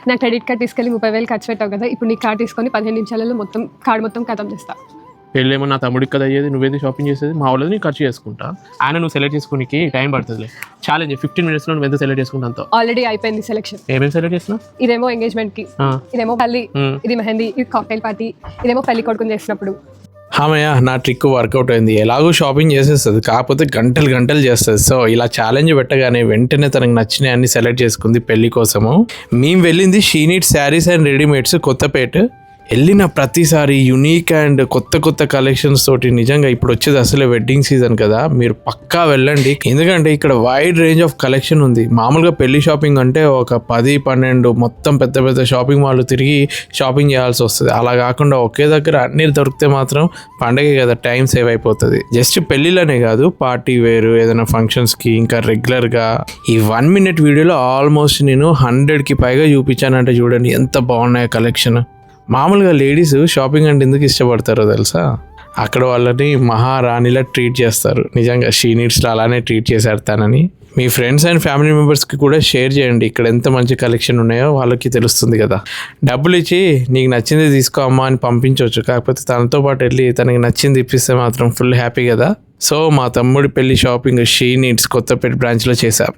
నా credit card తీసుకెళ్ళి 30,000 ఖర్చు పెట్టావు కదా, ఇప్పుడు నీ కార్డ్ తీసుకొని 15 నిమిషాలలో మొత్తం కార్డ్ మొత్తం ఖతం చేస్తా. పెళ్ళేమో నా తమ్ముడికి కదా అయ్యేది, నువ్వేది షాపింగ్ చేసేది, మా వాళ్ళది నేను ఖర్చు చేసుకుంటా. ఆయన నువ్వు సెలెక్ట్ చేసుకోనికి టైం పడుతుంది. ఛాలెంజ్ 15 minutes నువ్వు ఎంత సెలెక్ట్ చేసుకుంటా. ఆల్రెడీ అయిపోయింది సెలెక్షన్. ఏమేమి సెలెక్ట్ చేసినా? ఇదేమో ఎంగేజ్మెంట్ కి, ఇదేమో పెళ్లి, ఇది మెహందీ, ఇది కాక్టైల్ పార్టీ, ఇదేమో పెళ్లి కొడుకుని చేసినప్పుడు. హామయ్య నా ట్రిక్ వర్కౌట్ అయింది. ఎలాగో షాపింగ్ చేసేస్తుంది, కాకపోతే గంటలు చేస్తుంది. సో ఇలా ఛాలెంజ్ పెట్టగానే వెంటనే తనకు నచ్చినవి అన్ని సెలెక్ట్ చేసుకుంది పెళ్లి కోసము. మేము వెళ్ళింది she need sarees and readymades Kothapet. వెళ్ళిన ప్రతిసారి యునీక్ అండ్ కొత్త కలెక్షన్స్ తోటి, నిజంగా ఇప్పుడు వచ్చేది అసలే వెడ్డింగ్ సీజన్ కదా, మీరు పక్కా వెళ్ళండి. ఎందుకంటే ఇక్కడ వైడ్ రేంజ్ ఆఫ్ కలెక్షన్ ఉంది. మామూలుగా పెళ్లి షాపింగ్ అంటే ఒక 10-12 మొత్తం పెద్ద షాపింగ్ మాల్ తిరిగి షాపింగ్ చేయాల్సి వస్తుంది. అలా కాకుండా ఒకే దగ్గర అన్ని దొరికితే మాత్రం పండగే కదా, టైం సేవ్ అయిపోతుంది. జస్ట్ పెళ్లిలోనే కాదు, పార్టీ వేరు, ఏదైనా ఫంక్షన్స్కి, ఇంకా రెగ్యులర్గా. ఈ 1 minute వీడియోలో ఆల్మోస్ట్ నేను 100కి పైగా చూపించానంటే చూడండి ఎంత బాగున్నాయో కలెక్షన్. మామూలుగా లేడీస్ షాపింగ్ అంటే ఎందుకు ఇష్టపడతారో తెలుసా? అక్కడ వాళ్ళని మహారాణిలా ట్రీట్ చేస్తారు. నిజంగా షీ నీడ్స్లో అలానే ట్రీట్ చేశారు తనని. మీ ఫ్రెండ్స్ అండ్ ఫ్యామిలీ మెంబర్స్కి కూడా షేర్ చేయండి, ఇక్కడ ఎంత మంచి కలెక్షన్ ఉన్నాయో వాళ్ళకి తెలుస్తుంది కదా. డబ్బులు ఇచ్చి నీకు నచ్చింది తీసుకో అమ్మా అని పంపించవచ్చు, కాకపోతే తనతో పాటు వెళ్ళి తనకి నచ్చింది ఇప్పిస్తే మాత్రం ఫుల్ హ్యాపీ కదా. సో మా తమ్ముడి పెళ్లి షాపింగ్ షీ నీడ్స్ కొత్తపేట బ్రాంచ్లో చేశాం.